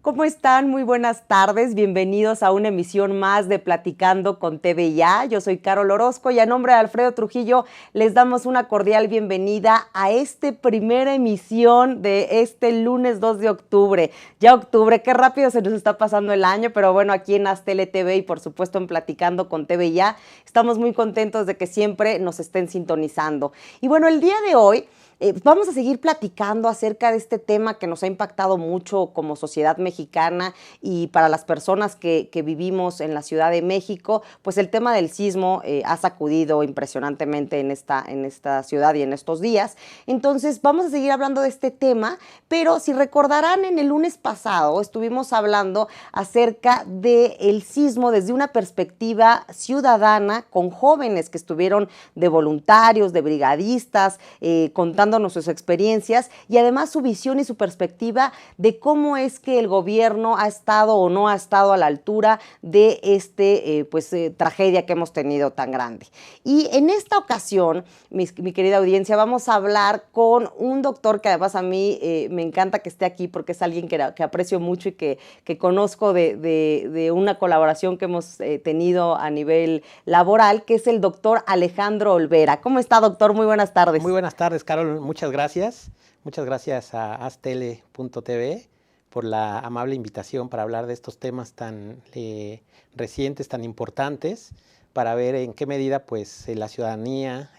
¿Cómo están? Muy buenas tardes. Bienvenidos a una emisión más de Platicando con TVIA. Yo soy Carol Orozco y a nombre de Alfredo Trujillo les damos una cordial bienvenida a esta primera emisión de este lunes 2 de octubre. Ya octubre, qué rápido se nos está pasando el año, pero bueno, aquí en Aztele TV y por supuesto en Platicando con TVIA estamos muy contentos de que siempre nos estén sintonizando. Y bueno, el día de hoy vamos a seguir platicando acerca de este tema que nos ha impactado mucho como sociedad mexicana y para las personas que vivimos en la Ciudad de México, pues el tema del sismo ha sacudido impresionantemente en esta ciudad y en estos días. Entonces vamos a seguir hablando de este tema, pero si recordarán en el lunes pasado estuvimos hablando acerca del sismo desde una perspectiva ciudadana con jóvenes que estuvieron de voluntarios, de brigadistas, contando sus experiencias y además su visión y su perspectiva de cómo es que el gobierno ha estado o no ha estado a la altura de tragedia que hemos tenido tan grande. Y en esta ocasión, mi querida audiencia, vamos a hablar con un doctor que además a mí me encanta que esté aquí porque es alguien que aprecio mucho y que conozco de una colaboración que hemos tenido a nivel laboral, que es el doctor Alejandro Olvera. ¿Cómo está, doctor? Muy buenas tardes. Muy buenas tardes, Carol. Muchas gracias. Muchas gracias a aztele.tv por la amable invitación para hablar de estos temas tan recientes, tan importantes, para ver en qué medida pues la ciudadanía,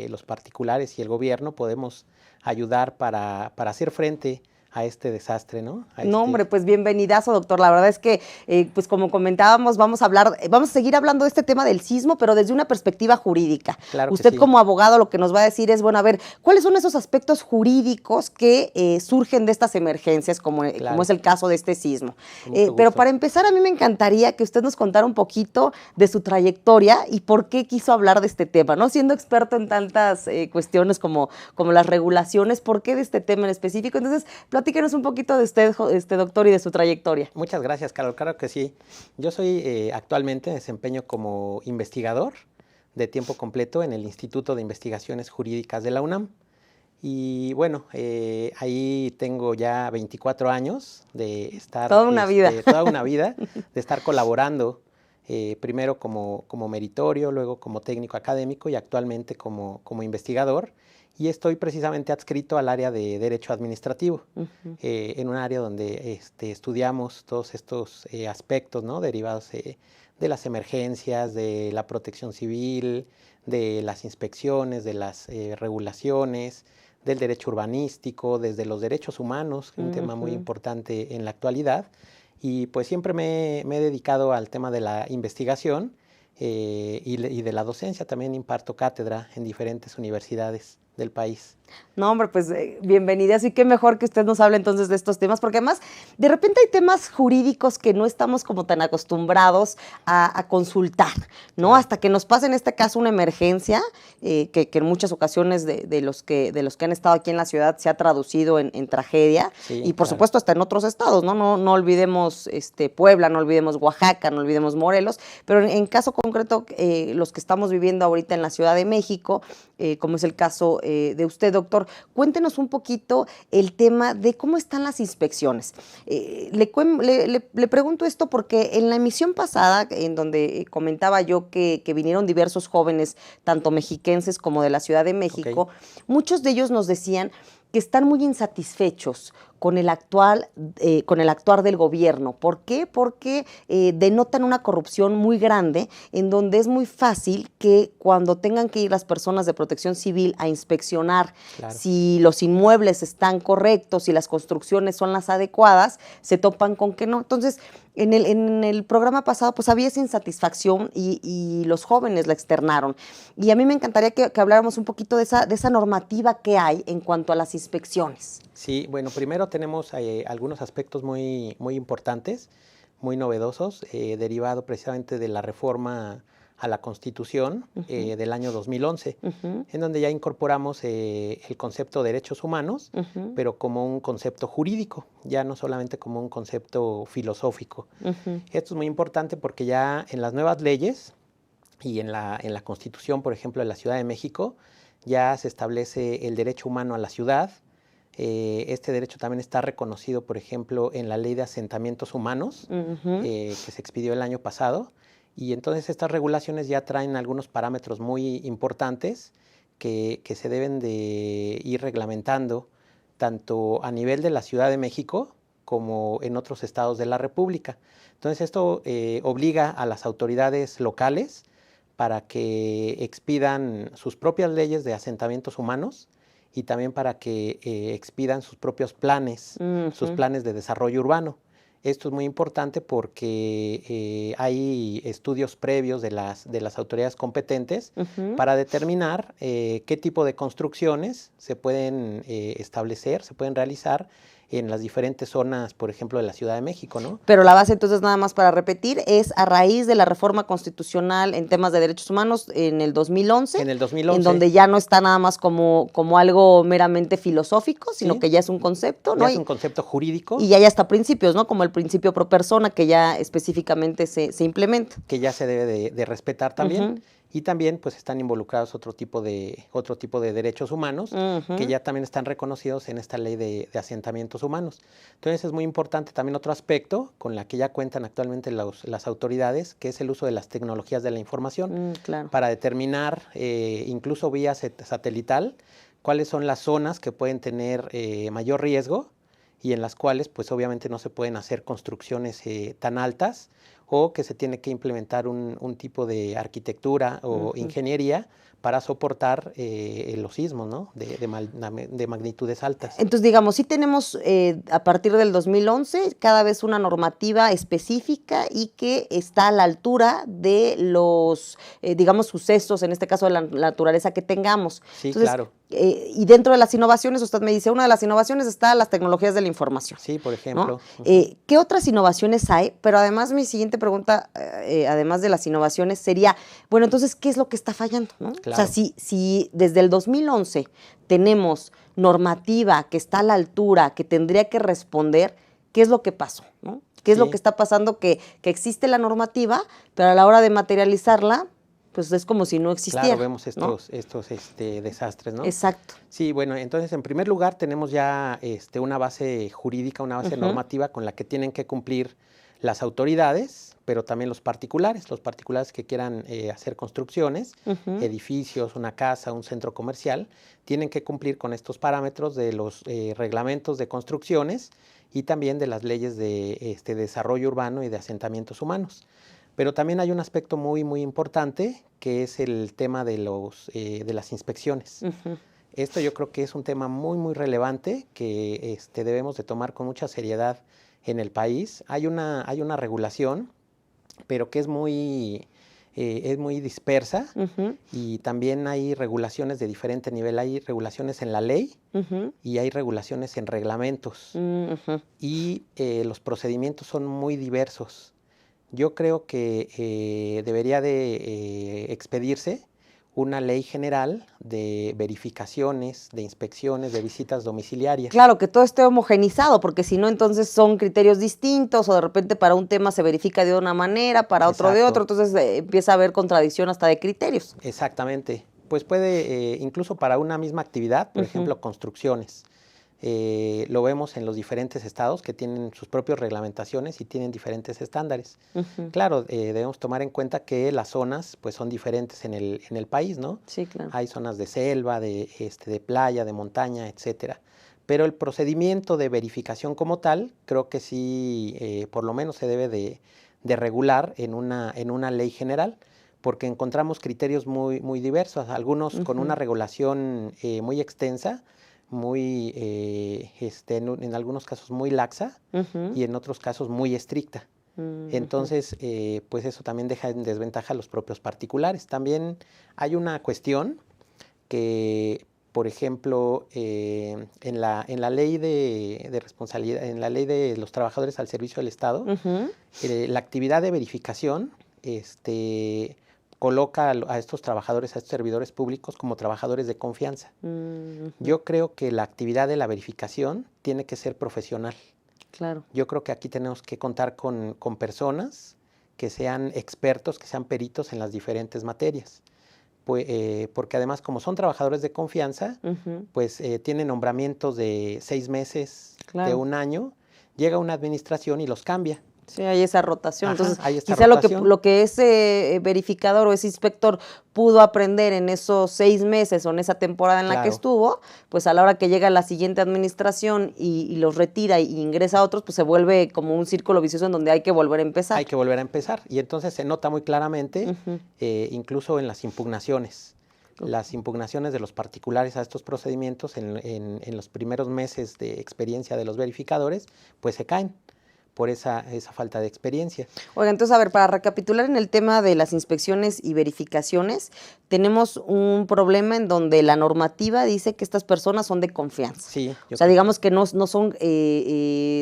los particulares y el gobierno podemos ayudar para hacer frente a este desastre, ¿no? No, hombre, pues bienvenidazo, doctor. La verdad es que, pues como comentábamos, vamos a seguir hablando de este tema del sismo, pero desde una perspectiva jurídica. Claro Usted que sí. como abogado lo que nos va a decir es, bueno, a ver, ¿cuáles son esos aspectos jurídicos que surgen de estas emergencias, como es el caso de este sismo? Pero para empezar, a mí me encantaría que usted nos contara un poquito de su trayectoria y por qué quiso hablar de este tema, ¿no? Siendo experto en tantas cuestiones como las regulaciones, ¿por qué de este tema en específico? Entonces, platíquenos un poquito de usted, doctor, y de su trayectoria. Muchas gracias, Carol. Claro que sí. Yo soy actualmente desempeño como investigador de tiempo completo en el Instituto de Investigaciones Jurídicas de la UNAM. Y bueno, ahí tengo ya 24 años de estar... Toda una vida. Toda una vida de estar colaborando, primero como meritorio, luego como técnico académico y actualmente como investigador. Y estoy precisamente adscrito al área de Derecho Administrativo, en un área donde estudiamos todos estos aspectos, ¿no? Derivados de las emergencias, de la protección civil, de las inspecciones, de las regulaciones, del derecho urbanístico, desde los derechos humanos, un tema muy importante en la actualidad. Y pues siempre me he dedicado al tema de la investigación y de la docencia. También imparto cátedra en diferentes universidades del país. No, hombre, pues bienvenidas y qué mejor que usted nos hable entonces de estos temas, porque además de repente hay temas jurídicos que no estamos como tan acostumbrados a consultar, ¿no? Claro. Hasta que nos pase en este caso una emergencia, que en muchas ocasiones de los que han estado aquí en la ciudad se ha traducido en tragedia, sí, y por supuesto hasta en otros estados, ¿no? No olvidemos Puebla, no olvidemos Oaxaca, no olvidemos Morelos, pero en caso concreto los que estamos viviendo ahorita en la Ciudad de México, como es el caso de usted, doctor, cuéntenos un poquito el tema de cómo están las inspecciones. Le pregunto esto porque en la emisión pasada, en donde comentaba yo que vinieron diversos jóvenes, tanto mexiquenses como de la Ciudad de México, muchos de ellos nos decían que están muy insatisfechos con el actuar del gobierno. ¿Por qué? Porque denotan una corrupción muy grande en donde es muy fácil que cuando tengan que ir las personas de Protección Civil a inspeccionar si los inmuebles están correctos, si las construcciones son las adecuadas, se topan con que no. Entonces, en el programa pasado pues había esa insatisfacción y los jóvenes la externaron. Y a mí me encantaría que habláramos un poquito de esa normativa que hay en cuanto a las inspecciones. Sí, bueno, primero tenemos algunos aspectos muy importantes, muy novedosos, derivado precisamente de la reforma a la Constitución del año 2011, en donde ya incorporamos el concepto de derechos humanos, pero como un concepto jurídico, ya no solamente como un concepto filosófico. Esto es muy importante porque ya en las nuevas leyes y en la Constitución, por ejemplo, de la Ciudad de México, ya se establece el derecho humano a la ciudad, Este derecho también está reconocido, por ejemplo, en la Ley de Asentamientos Humanos, que se expidió el año pasado. Y entonces estas regulaciones ya traen algunos parámetros muy importantes que se deben de ir reglamentando tanto a nivel de la Ciudad de México como en otros estados de la República. Entonces esto obliga a las autoridades locales para que expidan sus propias leyes de asentamientos humanos y también para que expidan sus propios planes, sus planes de desarrollo urbano. Esto es muy importante porque hay estudios previos de las autoridades competentes para determinar qué tipo de construcciones se pueden establecer, se pueden realizar en las diferentes zonas, por ejemplo, de la Ciudad de México, ¿no? Pero la base, entonces, nada más para repetir, es a raíz de la reforma constitucional en temas de derechos humanos en el 2011. En el 2011. En donde ya no está nada más como algo meramente filosófico, sino que ya es un concepto, ¿no? Ya es un concepto jurídico. Y ya hay hasta principios, ¿no? Como el principio pro persona, que ya específicamente se implementa. Que ya se debe de respetar también. Y también pues están involucrados otro tipo de derechos humanos que ya también están reconocidos en esta ley de asentamientos humanos. Entonces es muy importante también otro aspecto con la que ya cuentan actualmente las autoridades, que es el uso de las tecnologías de la información para determinar incluso vía satelital cuáles son las zonas que pueden tener mayor riesgo y en las cuales pues obviamente no se pueden hacer construcciones tan altas o que se tiene que implementar un tipo de arquitectura o ingeniería para soportar los sismos, ¿no? de magnitudes altas. Entonces, digamos, sí tenemos a partir del 2011 cada vez una normativa específica y que está a la altura de los, digamos, sucesos, en este caso de la naturaleza que tengamos. Sí, entonces, claro. Y dentro de las innovaciones, usted me dice, una de las innovaciones está las tecnologías de la información. Sí, por ejemplo. ¿No? ¿Qué otras innovaciones hay? Pero además mi siguiente pregunta, además de las innovaciones, sería, bueno, entonces, ¿qué es lo que está fallando? ¿No? Claro. O sea, si desde el 2011 tenemos normativa que está a la altura, que tendría que responder, ¿qué es lo que pasó? ¿No? ¿Qué es lo que está pasando? Que existe la normativa, pero a la hora de materializarla, pues es como si no existiera. Claro, vemos estos ¿no? desastres, ¿no? Exacto. Sí, bueno, entonces en primer lugar tenemos ya una base jurídica, una base normativa con la que tienen que cumplir las autoridades, pero también los particulares que quieran hacer construcciones, edificios, una casa, un centro comercial, tienen que cumplir con estos parámetros de los reglamentos de construcciones y también de las leyes de desarrollo urbano y de asentamientos humanos. Pero también hay un aspecto muy, muy importante, que es el tema de las inspecciones. Esto yo creo que es un tema muy, muy relevante que debemos de tomar con mucha seriedad en el país. Hay una regulación, pero que es muy dispersa y también hay regulaciones de diferente nivel. Hay regulaciones en la ley y hay regulaciones en reglamentos y los procedimientos son muy diversos. Yo creo que debería de expedirse una ley general de verificaciones, de inspecciones, de visitas domiciliarias. Claro, que todo esté homogenizado, porque si no, entonces son criterios distintos o de repente para un tema se verifica de una manera, para otro de otro, entonces empieza a haber contradicción hasta de criterios. Exactamente. Pues puede, incluso para una misma actividad, por ejemplo, construcciones. Lo vemos en los diferentes estados que tienen sus propias reglamentaciones y tienen diferentes estándares. Claro, debemos tomar en cuenta que las zonas pues, son diferentes en el país, ¿no? Sí, claro. Hay zonas de selva, de playa, de montaña, etcétera. Pero el procedimiento de verificación como tal, creo que sí, por lo menos se debe de regular en una ley general, porque encontramos criterios muy, muy diversos, algunos con una regulación muy extensa, muy, en algunos casos muy laxa y en otros casos muy estricta. Entonces, pues eso también deja en desventaja a los propios particulares. También hay una cuestión que, por ejemplo, en la ley de responsabilidad, en la ley de los trabajadores al servicio del Estado, la actividad de verificación, coloca a estos trabajadores, a estos servidores públicos como trabajadores de confianza. Yo creo que la actividad de la verificación tiene que ser profesional. Claro. Yo creo que aquí tenemos que contar con personas que sean expertos, que sean peritos en las diferentes materias. porque además como son trabajadores de confianza, pues tienen nombramientos de 6 meses, de un año, llega una administración y los cambia. Sí, hay esa rotación. Ajá, Entonces, hay esta quizá rotación. lo que ese verificador o ese inspector pudo aprender en esos 6 meses o en esa temporada en la que estuvo, pues a la hora que llega la siguiente administración y los retira y ingresa a otros, pues se vuelve como un círculo vicioso en donde hay que volver a empezar. Hay que volver a empezar. Y entonces se nota muy claramente, incluso en las impugnaciones. Las impugnaciones de los particulares a estos procedimientos en los primeros meses de experiencia de los verificadores, pues se caen por esa falta de experiencia. Oiga, entonces, a ver, para recapitular en el tema de las inspecciones y verificaciones, tenemos un problema en donde la normativa dice que estas personas son de confianza. Sí. O sea, digamos que no son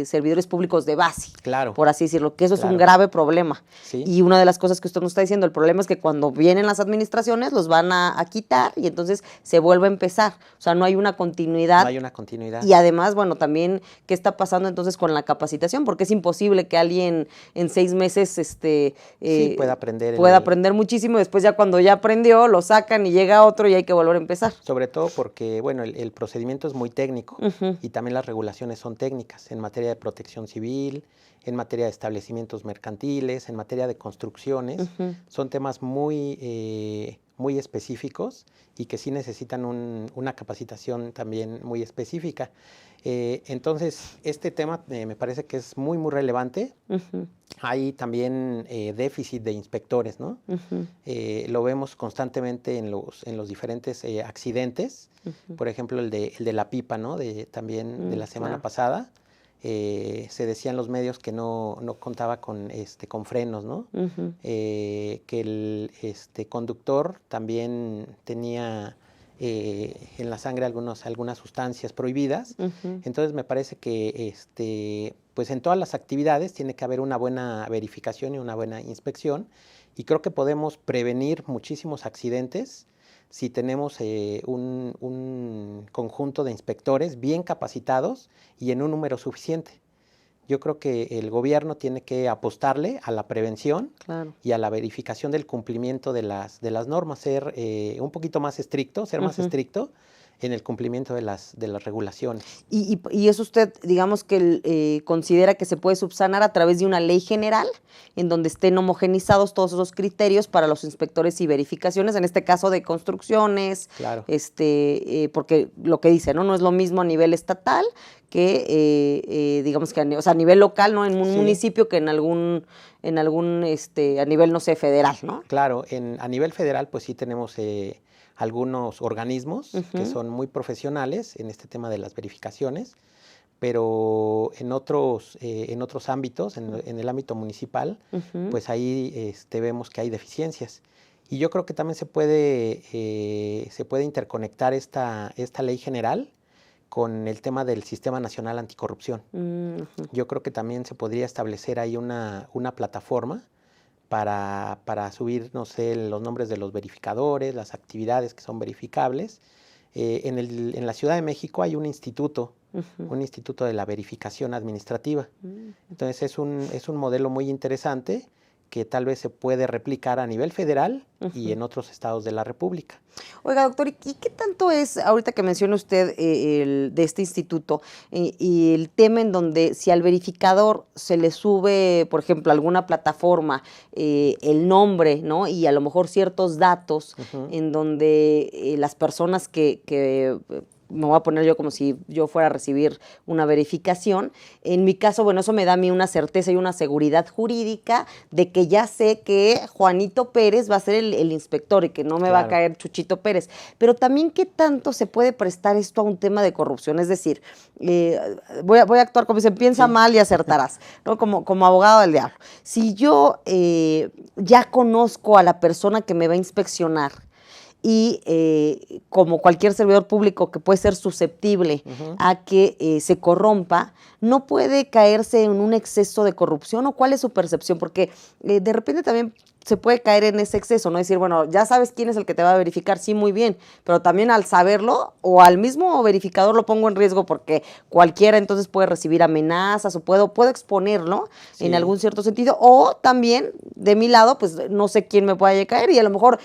servidores públicos de base, por así decirlo, que eso es un grave problema. Sí. Y una de las cosas que usted nos está diciendo, el problema es que cuando vienen las administraciones los van a quitar y entonces se vuelve a empezar. O sea, no hay una continuidad. No hay una continuidad. Y además, bueno, también, ¿qué está pasando entonces con la capacitación? Porque es imposible que alguien en 6 meses pueda aprender. Pueda aprender muchísimo, después ya cuando ya aprendió, lo sacan y llega otro y hay que volver a empezar. Sobre todo porque, bueno, el procedimiento es muy técnico y también las regulaciones son técnicas en materia de protección civil, en materia de establecimientos mercantiles, en materia de construcciones. Son temas muy específicos y que sí necesitan una capacitación también muy específica. Entonces, este tema me parece que es muy, muy relevante. Hay también déficit de inspectores, ¿no? Lo vemos constantemente en los diferentes accidentes. Por ejemplo, el de la pipa, ¿no? De la semana pasada. Se decía en los medios que no contaba con frenos, ¿no? Que el conductor también tenía en la sangre algunas sustancias prohibidas. Entonces me parece que pues en todas las actividades tiene que haber una buena verificación y una buena inspección, y creo que podemos prevenir muchísimos accidentes si tenemos un conjunto de inspectores bien capacitados y en un número suficiente. Yo creo que el gobierno tiene que apostarle a la prevención y a la verificación del cumplimiento de las normas, ser un poquito más estricto, más estricto en el cumplimiento de las regulaciones. Y eso usted, digamos que considera que se puede subsanar a través de una ley general en donde estén homogenizados todos esos criterios para los inspectores y verificaciones, en este caso de construcciones, porque lo que dice, no es lo mismo a nivel estatal que digamos que a nivel local, ¿no? En un municipio que en algún a nivel, no sé, federal, ¿no? Claro, a nivel federal pues sí tenemos algunos organismos que son muy profesionales en este tema de las verificaciones, pero en otros ámbitos, en el ámbito municipal, pues ahí vemos que hay deficiencias. Y yo creo que también se puede interconectar esta ley general con el tema del Sistema Nacional Anticorrupción. Yo creo que también se podría establecer ahí una plataforma para subir, no sé, los nombres de los verificadores, las actividades que son verificables. En la Ciudad de México hay un instituto de la verificación administrativa. Entonces es un modelo muy interesante que tal vez se puede replicar a nivel federal y en otros estados de la República. Oiga, doctor, ¿y qué tanto es, ahorita que menciona usted de este instituto, y el tema en donde si al verificador se le sube, por ejemplo, alguna plataforma, el nombre, ¿no? Y a lo mejor ciertos datos en donde las personas que me voy a poner yo como si yo fuera a recibir una verificación. En mi caso, bueno, eso me da a mí una certeza y una seguridad jurídica de que ya sé que Juanito Pérez va a ser el inspector y que no me va a caer Chuchito Pérez. Pero también, ¿qué tanto se puede prestar esto a un tema de corrupción? Es decir, voy a actuar como se piensa mal y acertarás, ¿no? Como abogado del diablo. Si yo ya conozco a la persona que me va a inspeccionar, y como cualquier servidor público que puede ser susceptible a que se corrompa, ¿no puede caerse en un exceso de corrupción? ¿O cuál es su percepción? Porque de repente también se puede caer en ese exceso, ¿no? Decir, bueno, ya sabes quién es el que te va a verificar, sí, muy bien, pero también al saberlo o al mismo verificador lo pongo en riesgo porque cualquiera entonces puede recibir amenazas o puedo exponerlo en algún cierto sentido, o también de mi lado, pues no sé quién me pueda caer y a lo mejor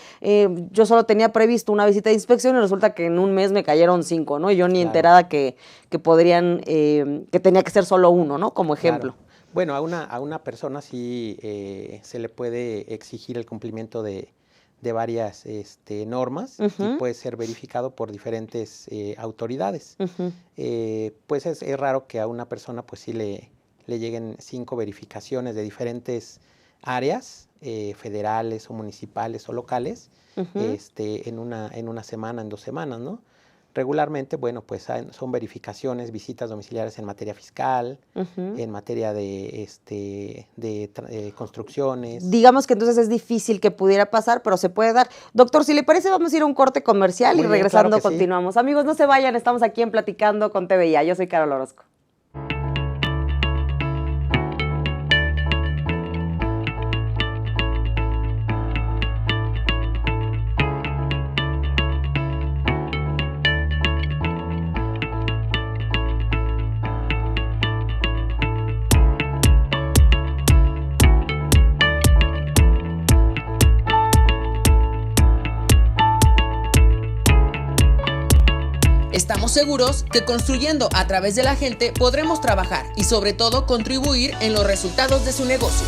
yo solo tenía previsto una visita de inspección y resulta que en un mes me cayeron 5, ¿no? Y yo ni enterada que podrían, que tenía que ser solo uno, ¿no? Como ejemplo. Claro. Bueno, a una persona sí se le puede exigir el cumplimiento de varias normas y puede ser verificado por diferentes autoridades. Pues es raro que a una persona pues sí le lleguen 5 verificaciones de diferentes áreas, federales o municipales o locales, en una semana, en 2 semanas, ¿no? Regularmente, bueno, pues son verificaciones, visitas domiciliares en materia fiscal, en materia de construcciones. Digamos que entonces es difícil que pudiera pasar, pero se puede dar. Doctor, si le parece, vamos a ir a un corte comercial y regresando claro continuamos. Sí. Amigos, no se vayan, estamos aquí en Platicando con TVIA. Yo soy Carol Orozco. Estamos seguros que construyendo a través de la gente podremos trabajar y sobre todo contribuir en los resultados de su negocio.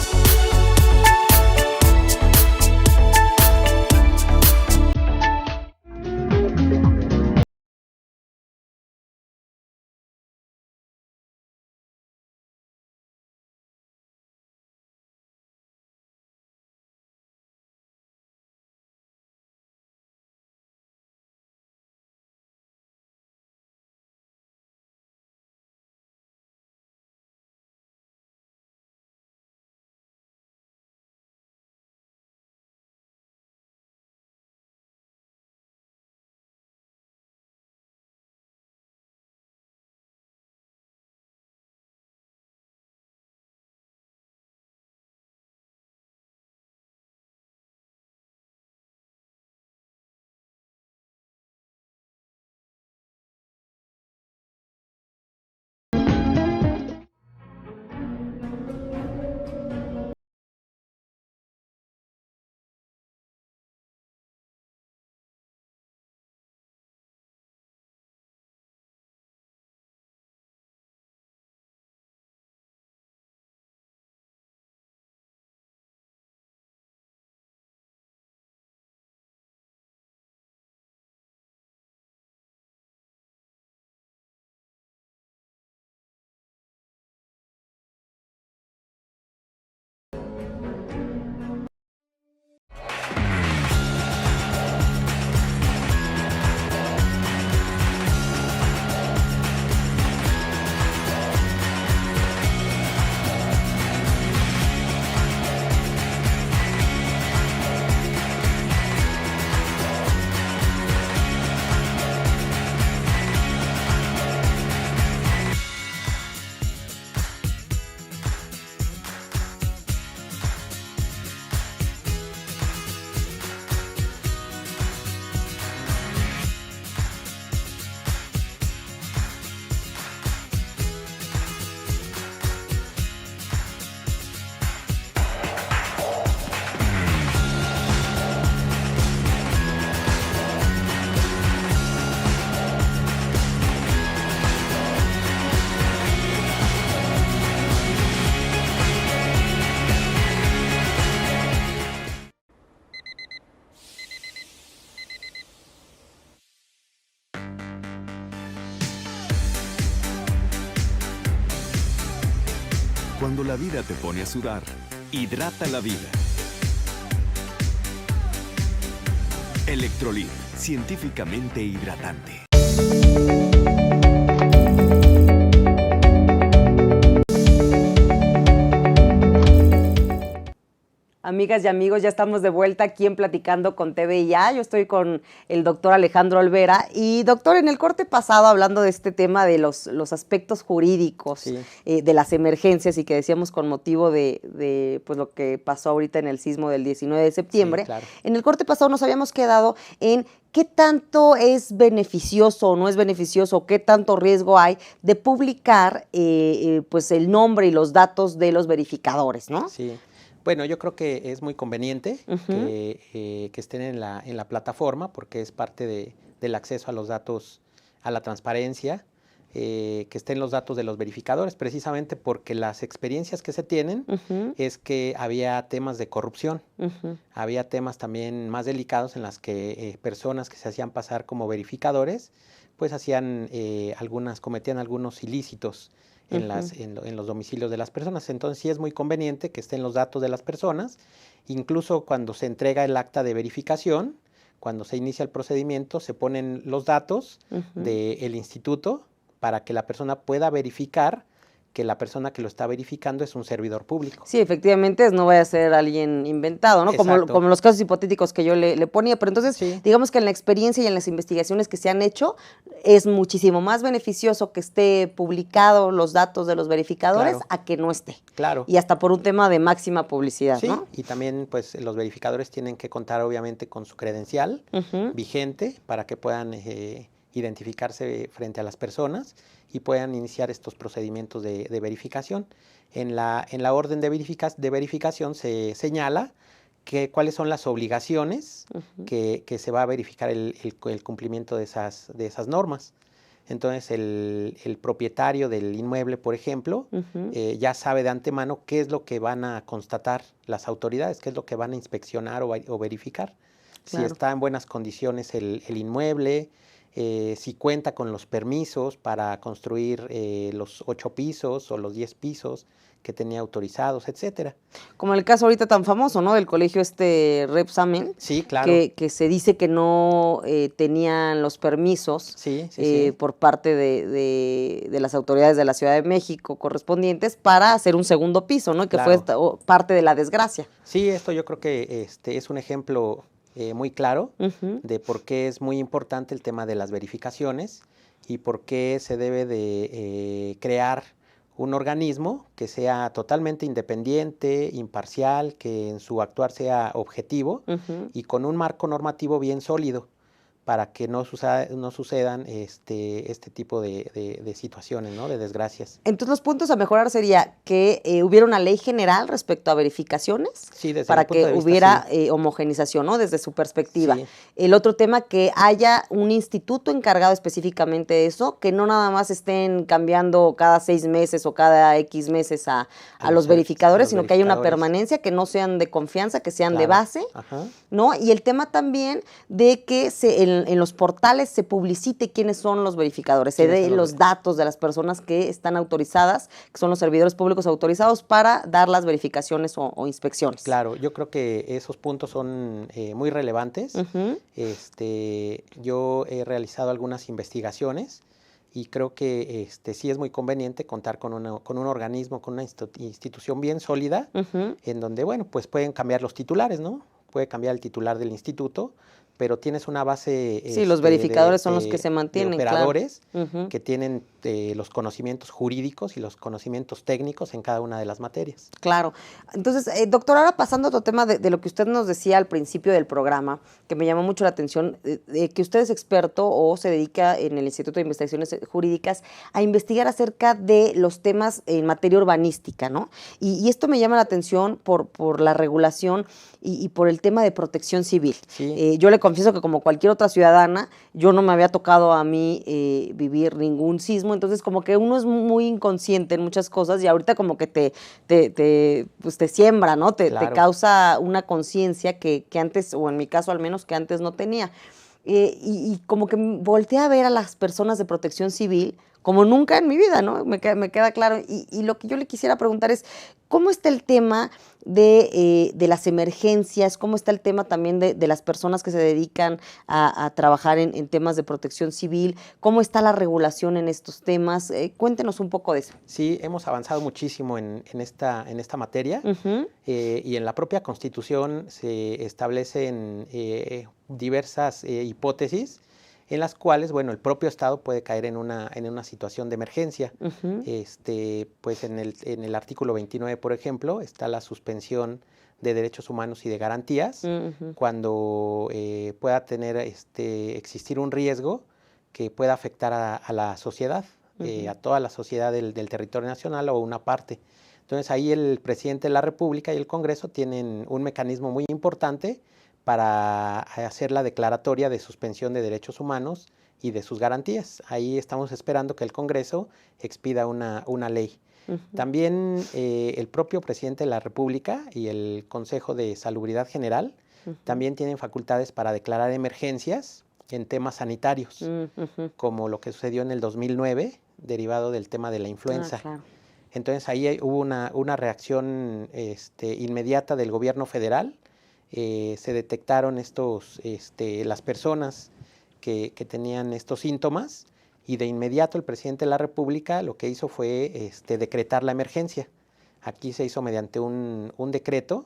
Cuando la vida te pone a sudar, hidrata la vida. Electrolit, científicamente hidratante. Amigas y amigos, ya estamos de vuelta aquí en Platicando con TVIA. Yo estoy con el doctor Alejandro Olvera. Y doctor, en el corte pasado, hablando de este tema de los aspectos jurídicos, Sí. De las emergencias, y que decíamos con motivo de pues lo que pasó ahorita en el sismo del 19 de septiembre, Sí, claro. En el corte pasado nos habíamos quedado en qué tanto es beneficioso o no es beneficioso, qué tanto riesgo hay de publicar pues el nombre y los datos de los verificadores, ¿no? Sí. Bueno, yo creo que es muy conveniente que estén en la plataforma, porque es parte del acceso a los datos, a la transparencia, que estén los datos de los verificadores, precisamente porque las experiencias que se tienen es que había temas de corrupción, había temas también más delicados en las que personas que se hacían pasar como verificadores, pues cometían algunos ilícitos en los domicilios de las personas. Entonces sí es muy conveniente que estén los datos de las personas, incluso cuando se entrega el acta de verificación, cuando se inicia el procedimiento, se ponen los datos del instituto para que la persona pueda verificar que la persona que lo está verificando es un servidor público. Sí, efectivamente, no vaya a ser alguien inventado, ¿no? Como los casos hipotéticos que yo le ponía. Pero entonces, sí, digamos que en la experiencia y en las investigaciones que se han hecho, es muchísimo más beneficioso que esté publicado los datos de los verificadores a que no esté. Claro. Y hasta por un tema de máxima publicidad, sí, ¿no? Y también, pues, los verificadores tienen que contar, obviamente, con su credencial vigente para que puedan identificarse frente a las personas y puedan iniciar estos procedimientos de verificación. En la orden de verificación se señala cuáles son las obligaciones que se va a verificar el cumplimiento de esas normas. Entonces, el propietario del inmueble, por ejemplo, ya sabe de antemano qué es lo que van a constatar las autoridades, qué es lo que van a inspeccionar o verificar. Claro. Si está en buenas condiciones el inmueble, si cuenta con los permisos para construir los 8 pisos o los 10 pisos que tenía autorizados, etcétera. Como el caso ahorita tan famoso, ¿no? Del colegio Repsamen. Sí, claro. Que se dice que no tenían los permisos por parte de las autoridades de la Ciudad de México correspondientes para hacer un segundo piso, ¿no? Que fue parte de la desgracia. Sí, esto yo creo que es un ejemplo muy claro de por qué es muy importante el tema de las verificaciones y por qué se debe de crear un organismo que sea totalmente independiente, imparcial, que en su actuar sea objetivo y con un marco normativo bien sólido para que no sucedan este tipo de situaciones, ¿no? De desgracias. Entonces, los puntos a mejorar sería que hubiera una ley general respecto a verificaciones, sí, desde para mi punto que de vista, hubiera homogenización, ¿no? Desde su perspectiva. Sí. El otro tema, que haya un instituto encargado específicamente de eso, que no nada más estén cambiando cada 6 meses o cada X meses a los verificadores, sino que haya una permanencia, que no sean de confianza, que sean de base, ¿no? Y el tema también de que en los portales se publicite quiénes son los verificadores, se dé los datos de las personas que están autorizadas, que son los servidores públicos autorizados para dar las verificaciones o inspecciones. Claro, yo creo que esos puntos son muy relevantes. Yo he realizado algunas investigaciones y creo que sí es muy conveniente contar con un organismo, con una institución bien sólida, en donde, bueno, pues pueden cambiar los titulares, ¿no? Puede cambiar el titular del instituto, pero tienes una base sí, los verificadores son los que se mantienen, de operadores claro. Que tienen los conocimientos jurídicos y los conocimientos técnicos en cada una de las materias. Claro. Entonces, doctor, ahora pasando a otro tema de lo que usted nos decía al principio del programa, que me llamó mucho la atención, que usted es experto o se dedica en el Instituto de Investigaciones Jurídicas a investigar acerca de los temas en materia urbanística, ¿no? Y esto me llama la atención por la regulación y por el tema de protección civil. Sí. Yo le confieso que, como cualquier otra ciudadana, yo no me había tocado a mí vivir ningún sismo, entonces como que uno es muy inconsciente en muchas cosas y ahorita como que te siembra, ¿no? Te causa una conciencia que antes, o en mi caso al menos, que antes no tenía. Y como que volteé a ver a las personas de protección civil como nunca en mi vida, ¿no? Me queda claro. Y lo que yo le quisiera preguntar es, ¿Cómo está el tema de las emergencias? ¿Cómo está el tema también de las personas que se dedican a trabajar en temas de protección civil? ¿Cómo está la regulación en estos temas? Cuéntenos un poco de eso. Sí, hemos avanzado muchísimo en esta materia. Y en la propia Constitución se establecen diversas hipótesis en las cuales, bueno, el propio Estado puede caer en una situación de emergencia. Pues en el artículo 29, por ejemplo, está la suspensión de derechos humanos y de garantías cuando pueda existir un riesgo que pueda afectar a la sociedad, a toda la sociedad del territorio nacional o una parte. Entonces ahí el presidente de la República y el Congreso tienen un mecanismo muy importante para hacer la declaratoria de suspensión de derechos humanos y de sus garantías. Ahí estamos esperando que el Congreso expida una ley. También el propio presidente de la República y el Consejo de Salubridad General también tienen facultades para declarar emergencias en temas sanitarios, como lo que sucedió en el 2009, derivado del tema de la influenza. Claro. Entonces ahí hubo una reacción inmediata del gobierno federal. Se detectaron las personas que tenían estos síntomas y de inmediato el presidente de la República lo que hizo fue decretar la emergencia. Aquí se hizo mediante un decreto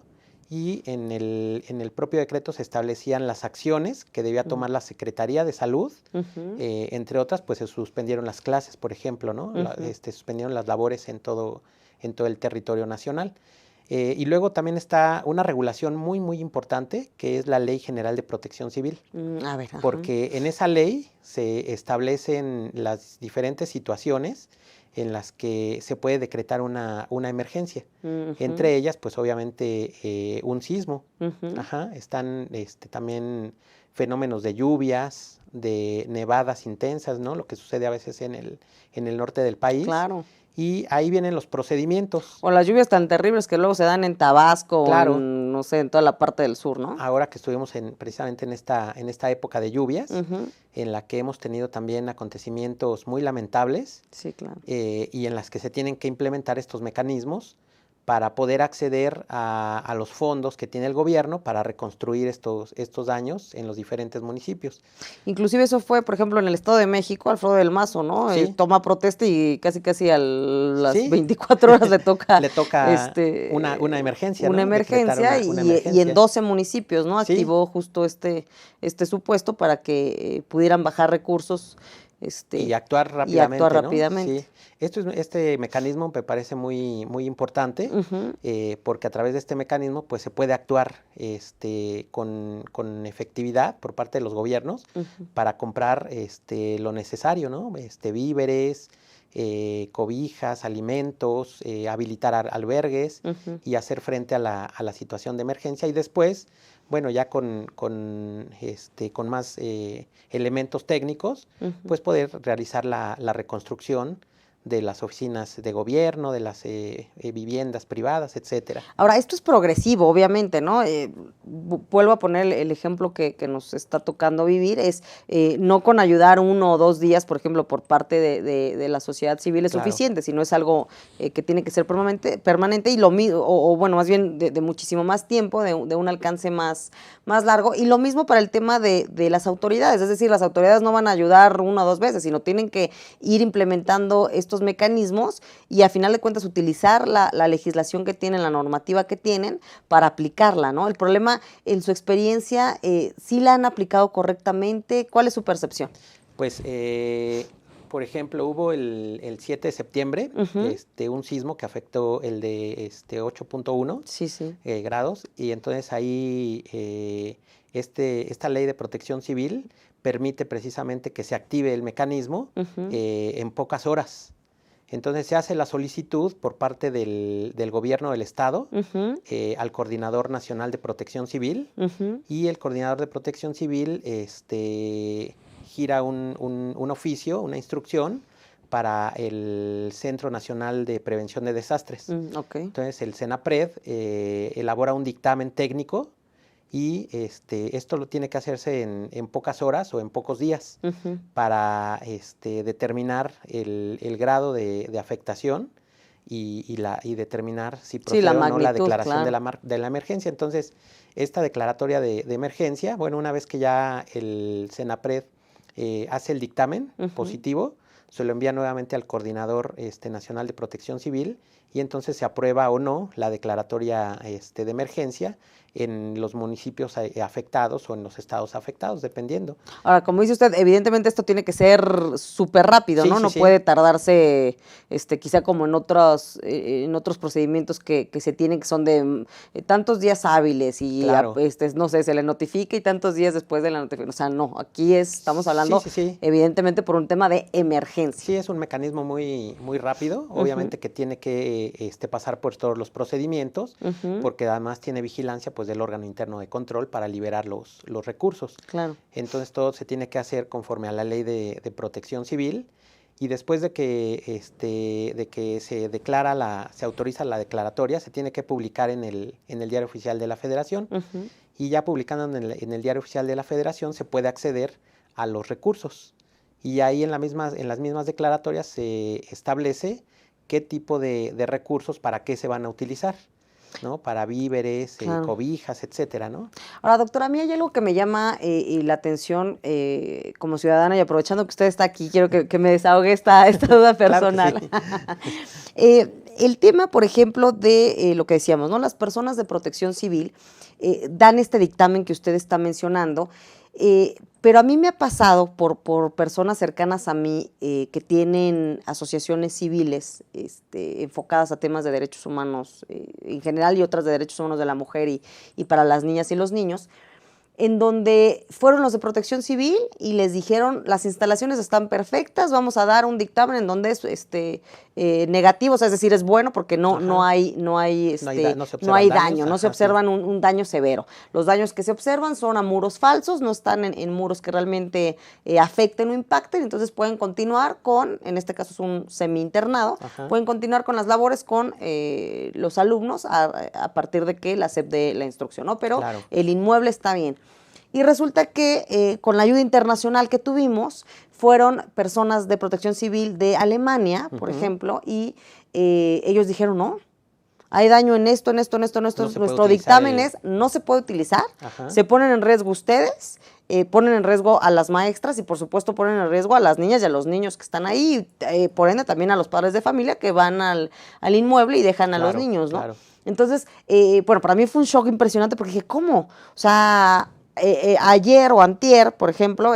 y en el propio decreto se establecían las acciones que debía tomar la Secretaría de Salud. Entre otras, pues se suspendieron las clases, por ejemplo, ¿no? Suspendieron las labores en todo el territorio nacional. Y luego también está una regulación muy, muy importante, que es la Ley General de Protección Civil. A ver, porque en esa ley se establecen las diferentes situaciones en las que se puede decretar una emergencia. Entre ellas, pues obviamente un sismo. Están también fenómenos de lluvias, de nevadas intensas, ¿no? Lo que sucede a veces en el norte del país. Claro. Y ahí vienen los procedimientos. O las lluvias tan terribles que luego se dan en Tabasco, claro. o no sé, en toda la parte del sur, ¿no? Ahora que estuvimos precisamente en esta época de lluvias, en la que hemos tenido también acontecimientos muy lamentables. Sí, claro. Y en las que se tienen que implementar estos mecanismos para poder acceder a los fondos que tiene el gobierno para reconstruir estos daños en los diferentes municipios. Inclusive eso fue, por ejemplo, en el Estado de México, Alfredo del Mazo, ¿no? Sí. Toma protesta y casi a las 24 horas le toca una emergencia, una ¿no? emergencia, una y emergencia. en 12 municipios, ¿no? Sí. Activó justo este supuesto para que pudieran bajar recursos y actuar rápidamente. ¿No? Sí. Este mecanismo me parece muy, muy importante porque a través de este mecanismo pues se puede actuar con efectividad por parte de los gobiernos para comprar lo necesario, ¿no? Víveres, cobijas, alimentos, habilitar albergues y hacer frente a la situación de emergencia y después, bueno, ya con más elementos técnicos, pues poder realizar la reconstrucción de las oficinas de gobierno, de las viviendas privadas, etcétera. Ahora, esto es progresivo, obviamente, ¿no? Vuelvo a poner el ejemplo que nos está tocando vivir, es no con ayudar 1 o 2 días, por ejemplo, por parte de la sociedad civil es suficiente, sino es algo que tiene que ser permanente y lo mismo, o bueno, más bien de muchísimo más tiempo, de un alcance más largo, y lo mismo para el tema de las autoridades, es decir, las autoridades no van a ayudar 1 o 2 veces, sino tienen que ir implementando estos mecanismos y a final de cuentas utilizar la legislación que tienen, la normativa que tienen para aplicarla, ¿no? El problema, en su experiencia, ¿sí la han aplicado correctamente? ¿Cuál es su percepción? Pues, por ejemplo, hubo el 7 de septiembre un sismo que afectó el de 8.1 grados y entonces ahí esta ley de protección civil permite precisamente que se active el mecanismo en pocas horas. Entonces se hace la solicitud por parte del gobierno del estado al Coordinador Nacional de Protección Civil y el Coordinador de Protección Civil gira un oficio, una instrucción para el Centro Nacional de Prevención de Desastres. Entonces el CENAPRED elabora un dictamen técnico y esto lo tiene que hacerse en pocas horas o en pocos días para determinar el grado de afectación y determinar si Sí, procede la o no la magnitud, declaración claro. de la emergencia. Entonces, esta declaratoria de emergencia, bueno, una vez que ya el CENAPRED hace el dictamen positivo, se lo envía nuevamente al Coordinador Nacional de Protección Civil y entonces se aprueba o no la declaratoria de emergencia en los municipios afectados o en los estados afectados, dependiendo. Ahora, como dice usted, evidentemente esto tiene que ser súper rápido, Sí, ¿no? sí, No sí. puede tardarse, quizá como en otros procedimientos que se tienen, que son de tantos días hábiles y, Claro. no sé, se le notifica y tantos días después de la notificación. O sea, no, aquí estamos hablando, Sí, sí, sí. evidentemente, por un tema de emergencia. Sí, es un mecanismo muy, muy rápido, obviamente que tiene que pasar por todos los procedimientos, porque además tiene vigilancia pues del órgano interno de control para liberar los recursos. Claro. Entonces todo se tiene que hacer conforme a la ley de protección civil y después de que se declara se autoriza la declaratoria, se tiene que publicar en el Diario Oficial de la Federación y ya publicando en el Diario Oficial de la Federación se puede acceder a los recursos. Y ahí en las mismas declaratorias se establece qué tipo de recursos, para qué se van a utilizar, ¿no? Para víveres, Claro. cobijas, etcétera, ¿no? Ahora, doctora, a mí hay algo que me llama la atención como ciudadana, y aprovechando que usted está aquí, quiero que me desahogue esta duda personal. Claro que sí. El tema, por ejemplo, de lo que decíamos, ¿no? Las personas de protección civil dan este dictamen que usted está mencionando, pero a mí me ha pasado por personas cercanas a mí que tienen asociaciones civiles enfocadas a temas de derechos humanos en general y otras de derechos humanos de la mujer y para las niñas y los niños, en donde fueron los de protección civil y les dijeron, las instalaciones están perfectas, vamos a dar un dictamen en donde es negativo, o sea, es decir, es bueno porque no hay daño, no se observan un daño severo. Los daños que se observan son a muros falsos, no están en muros que realmente afecten o impacten, entonces pueden continuar con, en este caso es un semi-internado, pueden continuar con las labores con los alumnos a partir de que la SEP dé la instrucción, ¿no? Pero Claro. El inmueble está bien. Y resulta que con la ayuda internacional que tuvimos, fueron personas de protección civil de Alemania, por ejemplo, y ellos dijeron, no, hay daño en esto. Nuestro dictamen es, no se puede utilizar, se ponen en riesgo ustedes, ponen en riesgo a las maestras y por supuesto ponen en riesgo a las niñas y a los niños que están ahí, por ende también a los padres de familia que van al inmueble y dejan a los niños, ¿no? Claro. Entonces, bueno, para mí fue un shock impresionante porque dije, ¿cómo? O sea, ayer o antier, por ejemplo,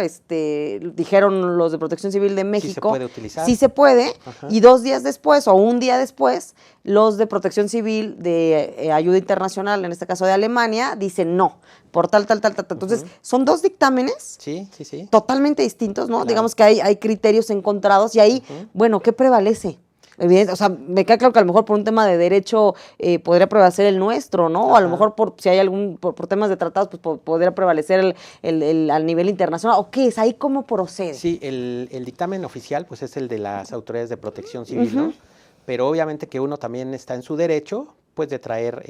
dijeron los de Protección Civil de México. Sí se puede utilizar. Sí se puede, y 2 días después o un día después, los de Protección Civil de Ayuda Internacional, en este caso de Alemania, dicen no, por tal. Entonces, son 2 dictámenes Sí. totalmente distintos, ¿no? Claro. Digamos que hay criterios encontrados y ahí, bueno, ¿qué prevalece? Evidente, o sea, me queda claro que a lo mejor por un tema de derecho podría prevalecer el nuestro, ¿no? O a lo mejor si hay por temas de tratados, pues podría prevalecer al nivel internacional. ¿O qué es? ¿Ahí cómo procede? Sí, el dictamen oficial pues es el de las autoridades de protección civil, ¿no? Pero obviamente que uno también está en su derecho, pues de traer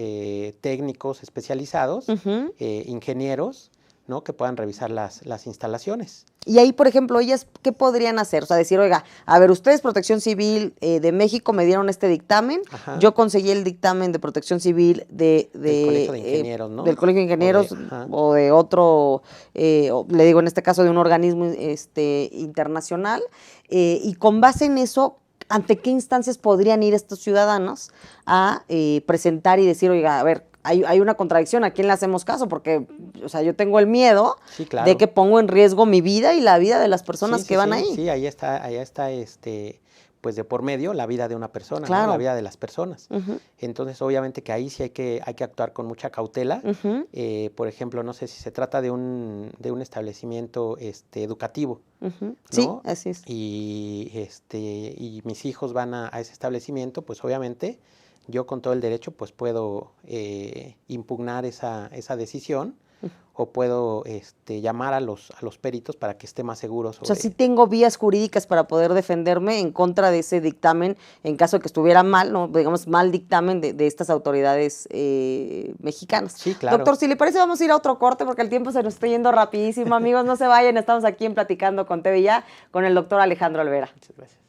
técnicos especializados, ingenieros, ¿no? Que puedan revisar las instalaciones. Y ahí, por ejemplo, ellas, ¿qué podrían hacer? O sea, decir, oiga, a ver, ustedes, Protección Civil de México, me dieron este dictamen, yo conseguí el dictamen de Protección Civil del Colegio de Ingenieros, ¿no? Del Colegio de Ingenieros o de otro, le digo en este caso de un organismo internacional, y con base en eso, ¿ante qué instancias podrían ir estos ciudadanos a presentar y decir, oiga, a ver, hay una contradicción, ¿a quién le hacemos caso? Porque, o sea, yo tengo el miedo de que pongo en riesgo mi vida y la vida de las personas que van ahí. Sí, ahí está, pues de por medio la vida de una persona, claro, ¿no? La vida de las personas. Entonces, obviamente que ahí sí hay que actuar con mucha cautela. Por ejemplo, no sé si se trata de un establecimiento educativo, ¿no? Sí, así es. Y mis hijos van a ese establecimiento, pues obviamente yo con todo el derecho pues puedo impugnar esa decisión o puedo llamar a los peritos para que esté más seguro sobre... O sea, sí tengo vías jurídicas para poder defenderme en contra de ese dictamen en caso de que estuviera mal, ¿no? Digamos, mal dictamen de estas autoridades mexicanas. Sí, claro. Doctor, si le parece vamos a ir a otro corte porque el tiempo se nos está yendo rapidísimo. Amigos, no se vayan, estamos aquí en Platicando con TV Ya con el doctor Alejandro Olvera. Muchas gracias.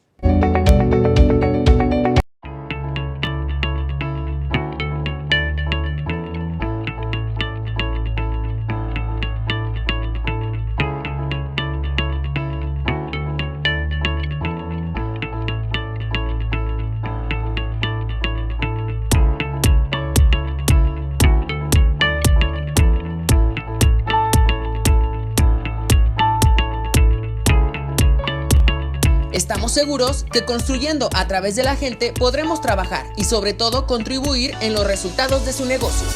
Estamos seguros que construyendo a través de la gente podremos trabajar y sobre todo contribuir en los resultados de su negocio.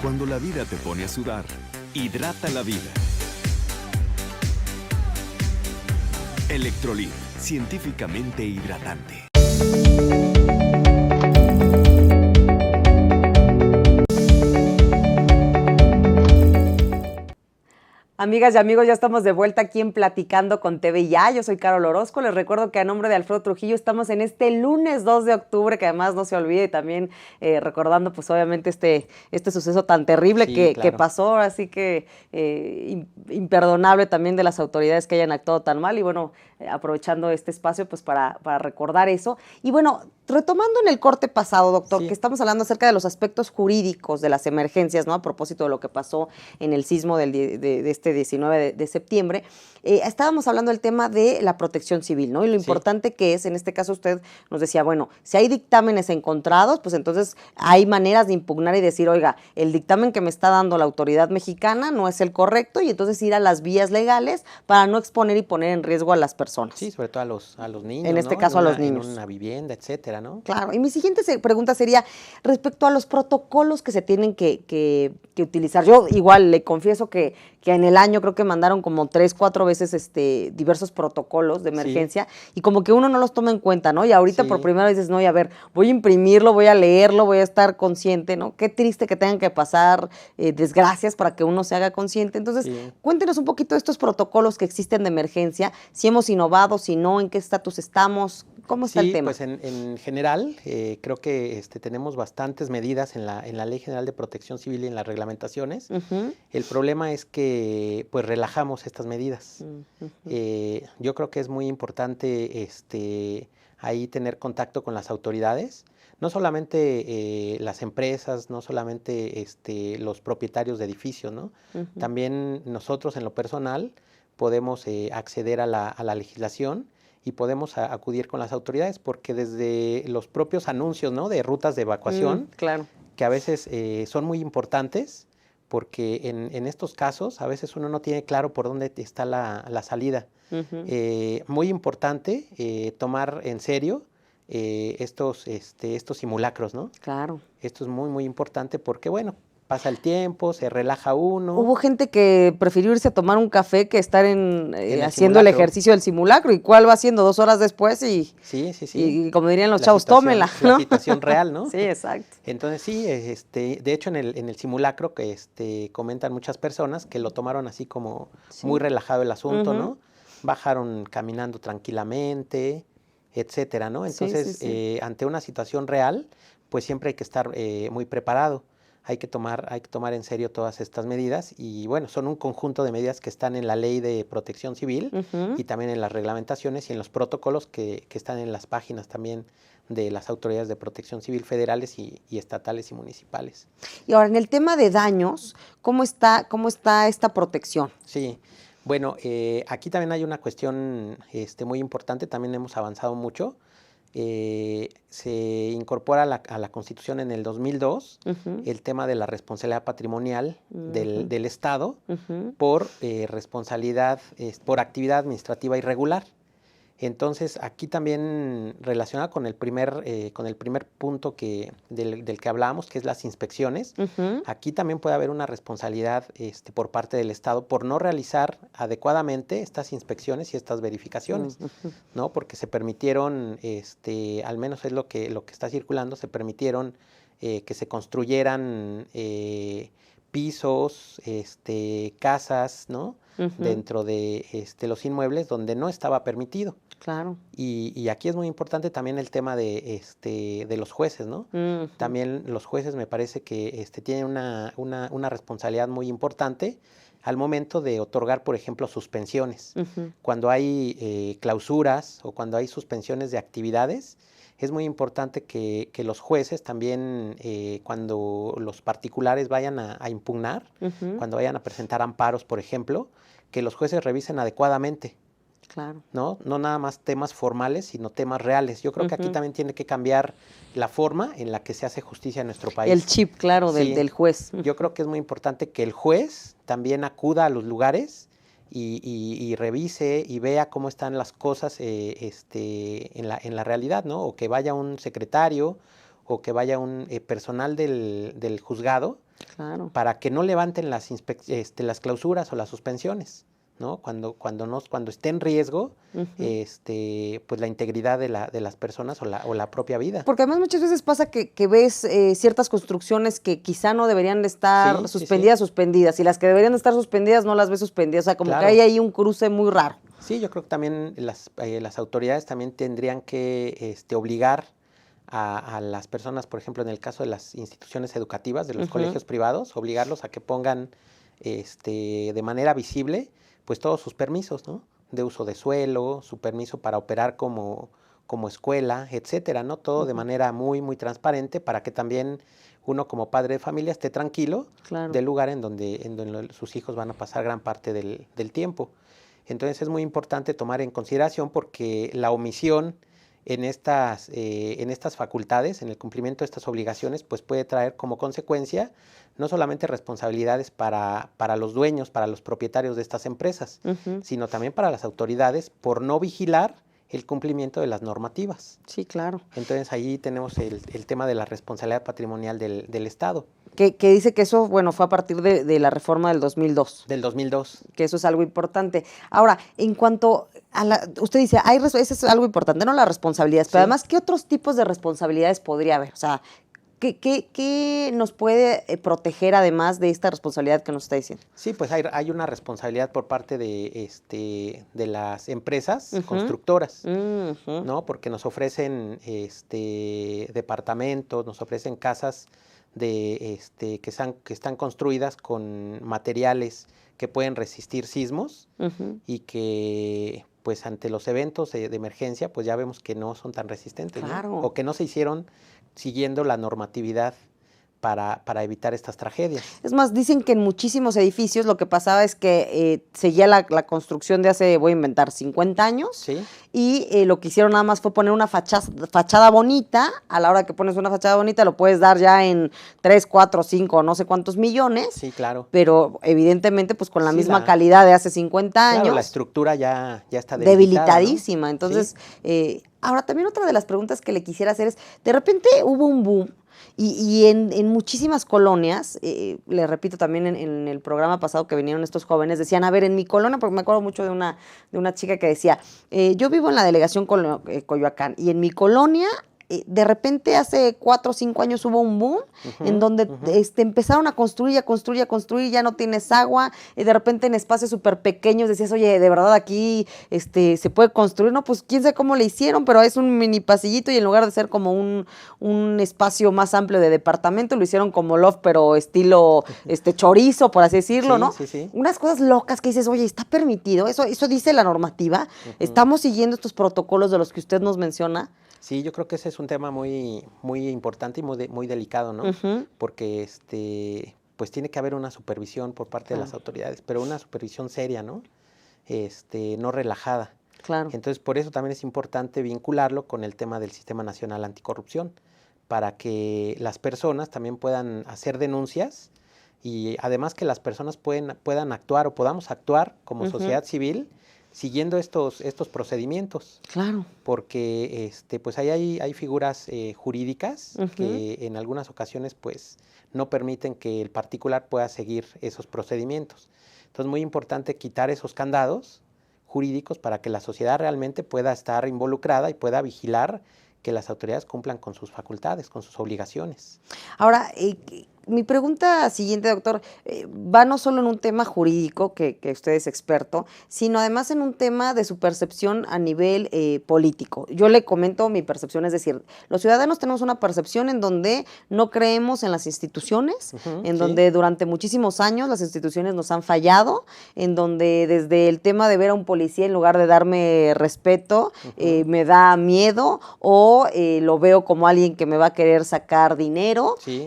Cuando la vida te pone a sudar, hidrata la vida. Electrolit, científicamente hidratante. Amigas y amigos, ya estamos de vuelta aquí en Platicando con TV Ya. Yo soy Carol Orozco. Les recuerdo que a nombre de Alfredo Trujillo estamos en este lunes 2 de octubre, que además no se olvide también recordando pues obviamente este suceso tan terrible que pasó, así que imperdonable también de las autoridades que hayan actuado tan mal y bueno, aprovechando este espacio pues para recordar eso. Y bueno, retomando en el corte pasado, doctor, que estamos hablando acerca de los aspectos jurídicos de las emergencias, ¿no? A propósito de lo que pasó en el sismo de este 19 de septiembre, estábamos hablando del tema de la protección civil, ¿no? Y lo importante que es, en este caso usted nos decía, bueno, si hay dictámenes encontrados, pues entonces hay maneras de impugnar y decir, oiga, el dictamen que me está dando la autoridad mexicana no es el correcto y entonces ir a las vías legales para no exponer y poner en riesgo a las personas. Sí, sobre todo a los niños, en este caso a los niños. En una vivienda, etcétera, ¿no? Claro, y mi siguiente pregunta sería respecto a los protocolos que se tienen que utilizar. Yo igual le confieso que en el año creo que mandaron como 3, 4 veces diversos protocolos de emergencia y como que uno no los toma en cuenta, ¿no? Y ahorita por primera vez dices, no, y a ver, voy a imprimirlo, voy a leerlo, voy a estar consciente, ¿no? Qué triste que tengan que pasar desgracias para que uno se haga consciente. Entonces, cuéntenos un poquito de estos protocolos que existen de emergencia, si hemos innovado, si no, en qué estatus estamos, ¿cómo está el tema? Pues en general creo que tenemos bastantes medidas en la Ley General de Protección Civil y en las reglamentaciones. El problema es que pues relajamos estas medidas. Yo creo que es muy importante ahí tener contacto con las autoridades, no solamente las empresas, no solamente los propietarios de edificios, ¿no? También nosotros en lo personal podemos acceder a la legislación y podemos acudir con las autoridades, porque desde los propios anuncios, ¿no?, de rutas de evacuación, Claro. que a veces son muy importantes, porque en estos casos a veces uno no tiene claro por dónde está la salida. Muy importante tomar en serio estos simulacros, ¿no? Claro. Esto es muy, muy importante porque, bueno, pasa el tiempo, se relaja uno. Hubo gente que prefirió irse a tomar un café que estar el haciendo el simulacro. ejercicio del simulacro. ¿Y cuál va haciendo 2 horas después? Sí. Y como dirían los La chavos, situación- tómela, La ¿no? situación real, ¿no? Sí, exacto. Entonces sí, de hecho en el simulacro que comentan muchas personas que lo tomaron así como muy relajado el asunto, ¿no? Bajaron caminando tranquilamente, etcétera, ¿no? Entonces, ante una situación real, pues siempre hay que estar muy preparado. Hay que tomar en serio todas estas medidas y bueno, son un conjunto de medidas que están en la Ley de Protección Civil y también en las reglamentaciones y en los protocolos que están en las páginas también de las autoridades de protección civil federales y estatales y municipales. Y ahora, en el tema de daños, ¿cómo está esta protección? Sí, bueno, aquí también hay una cuestión muy importante, también hemos avanzado mucho. Se incorpora a la Constitución en el 2002 el tema de la responsabilidad patrimonial del Estado por responsabilidad, por actividad administrativa irregular. Entonces, aquí también relacionado con el primer punto del que hablábamos, que es las inspecciones, aquí también puede haber una responsabilidad por parte del Estado por no realizar adecuadamente estas inspecciones y estas verificaciones, ¿no? Porque se permitieron, al menos es lo que está circulando, se permitieron que se construyeran pisos, casas, ¿no? Dentro de los inmuebles donde no estaba permitido. Claro. Y aquí es muy importante también el tema de los jueces, ¿no? También los jueces me parece que tienen una responsabilidad muy importante al momento de otorgar, por ejemplo, suspensiones. Cuando hay clausuras o cuando hay suspensiones de actividades, es muy importante que los jueces también, cuando los particulares vayan a impugnar, cuando vayan a presentar amparos, por ejemplo, que los jueces revisen adecuadamente. Claro. No nada más temas formales, sino temas reales. Yo creo que aquí también tiene que cambiar la forma en la que se hace justicia en nuestro país. El chip, claro, Sí. del juez. Yo creo que es muy importante que el juez también acuda a los lugares y revise y vea cómo están las cosas en la realidad, ¿no? O que vaya un secretario o que vaya un personal del juzgado, Claro. para que no levanten las clausuras o las suspensiones, ¿no? Cuando esté en riesgo, pues la integridad de las personas o la propia vida. Porque además muchas veces pasa que ves ciertas construcciones que quizá no deberían de estar suspendidas, y las que deberían de estar suspendidas no las ves suspendidas, o sea, como Claro. que hay ahí un cruce muy raro. Sí, yo creo que también las autoridades también tendrían que obligar a las personas, por ejemplo, en el caso de las instituciones educativas, de los colegios privados, obligarlos a que pongan de manera visible pues todos sus permisos, ¿no? De uso de suelo, su permiso para operar como escuela, etcétera, ¿no? Todo de manera muy, muy transparente para que también uno como padre de familia esté tranquilo del lugar en donde sus hijos van a pasar gran parte del tiempo. Entonces es muy importante tomar en consideración porque la omisión en estas facultades, en el cumplimiento de estas obligaciones, pues puede traer como consecuencia no solamente responsabilidades para los dueños, para los propietarios de estas empresas, sino también para las autoridades por no vigilar el cumplimiento de las normativas. Sí, claro. Entonces ahí tenemos el tema de la responsabilidad patrimonial del Estado. Que dice que eso, bueno, fue a partir de la reforma del 2002. Del 2002. Que eso es algo importante. Ahora, en cuanto a usted dice, eso es algo importante, ¿no? Las responsabilidades. Pero además, ¿qué otros tipos de responsabilidades podría haber? O sea, ¿qué nos puede proteger además de esta responsabilidad que nos está diciendo? Sí, pues hay una responsabilidad por parte de las empresas constructoras, ¿no? Porque nos ofrecen departamentos, nos ofrecen casas que están construidas con materiales que pueden resistir sismos y que pues ante los eventos de emergencia pues ya vemos que no son tan resistentes, Claro. ¿no? O que no se hicieron siguiendo la normatividad para evitar estas tragedias. Es más, dicen que en muchísimos edificios lo que pasaba es que seguía la construcción de hace, voy a inventar, 50 años. Sí. Y lo que hicieron nada más fue poner una fachada bonita. A la hora que pones una fachada bonita lo puedes dar ya en 3, 4, 5, no sé cuántos millones. Sí, claro. Pero evidentemente pues con la Sí, misma calidad de hace 50 años. Claro, la estructura ya está debilitadísima, ¿no? Entonces, sí. Ahora también otra de las preguntas que le quisiera hacer es, de repente hubo un boom y en muchísimas colonias, le repito también en el programa pasado que vinieron estos jóvenes, decían, a ver, en mi colonia, porque me acuerdo mucho de una chica que decía, yo vivo en la delegación Coyoacán y en mi colonia de repente hace 4 o 5 años hubo un boom en donde empezaron a construir, ya no tienes agua, y de repente en espacios súper pequeños decías, oye, de verdad aquí se puede construir, no, pues quién sabe cómo le hicieron, pero es un mini pasillito y en lugar de ser como un espacio más amplio de departamento, lo hicieron como loft, pero estilo chorizo, por así decirlo, sí, ¿no? Sí, sí. Unas cosas locas que dices, oye, ¿está permitido? Eso dice la normativa. ¿Estamos siguiendo estos protocolos de los que usted nos menciona? Sí, yo creo que ese es un tema muy, muy importante y muy delicado, ¿no? Porque pues tiene que haber una supervisión por parte de las autoridades, pero una supervisión seria, ¿no? No relajada. Claro. Entonces, por eso también es importante vincularlo con el tema del Sistema Nacional Anticorrupción, para que las personas también puedan hacer denuncias y además que las personas puedan actuar o podamos actuar como sociedad civil siguiendo estos procedimientos. Claro. Porque pues ahí hay figuras jurídicas que en algunas ocasiones pues no permiten que el particular pueda seguir esos procedimientos. Entonces, muy importante quitar esos candados jurídicos para que la sociedad realmente pueda estar involucrada y pueda vigilar que las autoridades cumplan con sus facultades, con sus obligaciones. Ahora, mi pregunta siguiente, doctor, va no solo en un tema jurídico, que usted es experto, sino además en un tema de su percepción a nivel político. Yo le comento mi percepción, es decir, los ciudadanos tenemos una percepción en donde no creemos en las instituciones, en donde durante muchísimos años las instituciones nos han fallado, en donde desde el tema de ver a un policía en lugar de darme respeto, me da miedo o lo veo como alguien que me va a querer sacar dinero. Sí.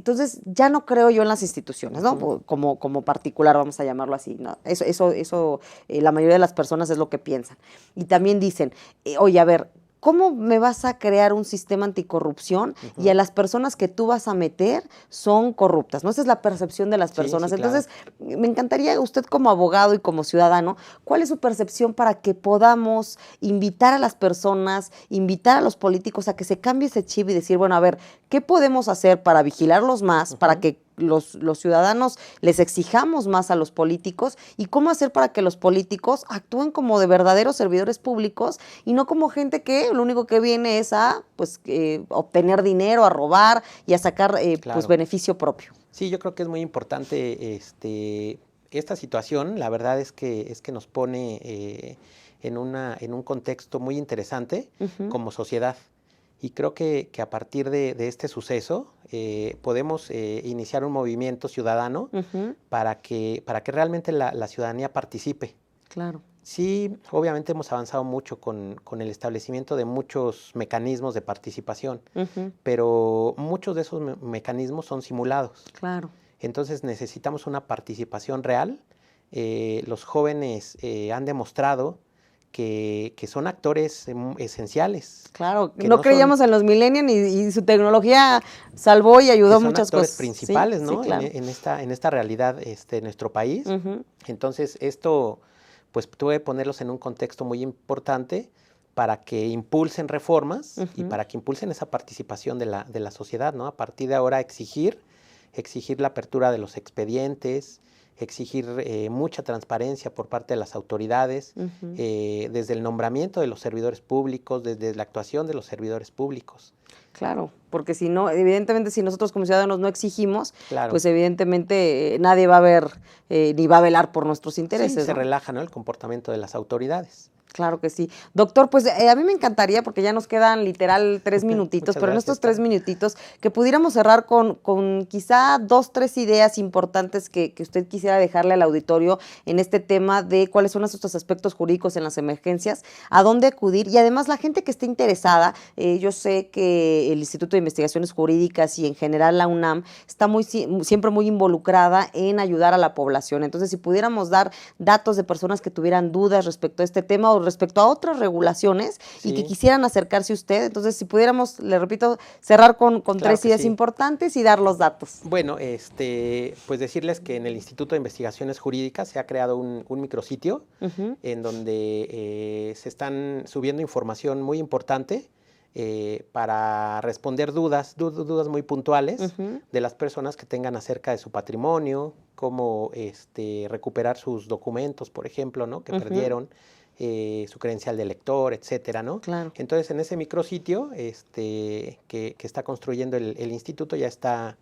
Entonces, ya no creo yo en las instituciones, ¿no? Como particular, vamos a llamarlo así, ¿no? Eso la mayoría de las personas es lo que piensan. Y también dicen, oye, a ver, ¿cómo me vas a crear un sistema anticorrupción y a las personas que tú vas a meter son corruptas? ¿No? Esa es la percepción de las personas. Sí, claro. Entonces, me encantaría usted como abogado y como ciudadano, ¿cuál es su percepción para que podamos invitar a las personas, invitar a los políticos a que se cambie ese chip y decir, bueno, a ver, ¿qué podemos hacer para vigilarlos más, para que los ciudadanos les exijamos más a los políticos y cómo hacer para que los políticos actúen como de verdaderos servidores públicos y no como gente que lo único que viene es a obtener dinero, a robar y a sacar Claro. beneficio propio? Sí, yo creo que es muy importante esta situación. La verdad es que nos pone en un contexto muy interesante como sociedad. Y creo que a partir de este suceso podemos iniciar un movimiento ciudadano para que realmente la ciudadanía participe. Claro. Sí, obviamente hemos avanzado mucho con el establecimiento de muchos mecanismos de participación, pero muchos de esos mecanismos son simulados. Claro. Entonces necesitamos una participación real. Los jóvenes han demostrado que son actores esenciales. Claro, no creíamos en los millennials y su tecnología salvó y ayudó muchas cosas. Son actores principales, ¿no? Sí, claro. en esta realidad de nuestro país. Entonces, esto pues puede ponerlos en un contexto muy importante para que impulsen reformas y para que impulsen esa participación de la sociedad, ¿no? A partir de ahora exigir la apertura de los expedientes, exigir mucha transparencia por parte de las autoridades, desde el nombramiento de los servidores públicos, desde la actuación de los servidores públicos. Claro, porque si no, evidentemente si nosotros como ciudadanos no exigimos, Claro. pues evidentemente nadie va a ver ni va a velar por nuestros intereses. Sí, se ¿no? relaja, ¿no?, el comportamiento de las autoridades. Claro que sí. Doctor, pues a mí me encantaría, porque ya nos quedan literal 3 minutitos, pero en estos 3 minutitos, que pudiéramos cerrar con quizá 2, 3 ideas importantes que usted quisiera dejarle al auditorio en este tema de cuáles son estos aspectos jurídicos en las emergencias, a dónde acudir, y además la gente que esté interesada, yo sé que el Instituto de Investigaciones Jurídicas y en general la UNAM está siempre muy involucrada en ayudar a la población. Entonces, si pudiéramos dar datos de personas que tuvieran dudas respecto a este tema o respecto a otras regulaciones y que quisieran acercarse a usted. Entonces, si pudiéramos, le repito, cerrar con claro 3 ideas importantes y dar los datos. Bueno, pues decirles que en el Instituto de Investigaciones Jurídicas se ha creado un micrositio en donde se están subiendo información muy importante para responder dudas muy puntuales de las personas que tengan acerca de su patrimonio, cómo recuperar sus documentos, por ejemplo, ¿no? Que perdieron, su credencial de lector, etcétera, ¿no? Claro. Entonces, en ese micrositio que está construyendo el instituto ya está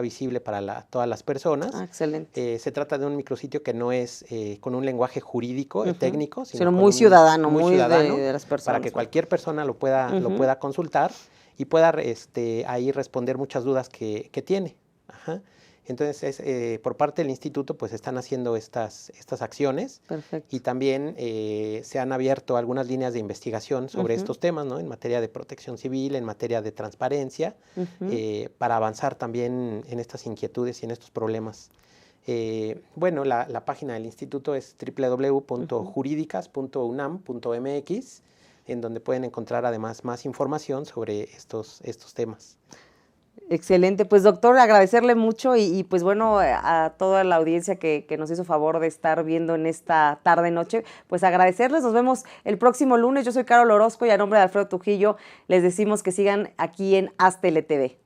visible para todas las personas. Excelente. Se trata de un micrositio que no es con un lenguaje jurídico, técnico, sino muy ciudadano, muy ciudadano de las personas. Para que cualquier persona lo pueda consultar y pueda ahí responder muchas dudas que tiene. Ajá. Entonces, por parte del instituto, pues están haciendo estas acciones. Perfecto. Y también se han abierto algunas líneas de investigación sobre estos temas, ¿no? En materia de protección civil, en materia de transparencia, para avanzar también en estas inquietudes y en estos problemas. Bueno, la página del instituto es www.juridicas.unam.mx, en donde pueden encontrar además más información sobre estos temas. Excelente, pues doctor, agradecerle mucho y pues bueno, a toda la audiencia que nos hizo favor de estar viendo en esta tarde-noche, pues agradecerles, nos vemos el próximo lunes. Yo soy Carol Orozco y a nombre de Alfredo Trujillo les decimos que sigan aquí en Haz Tele TV.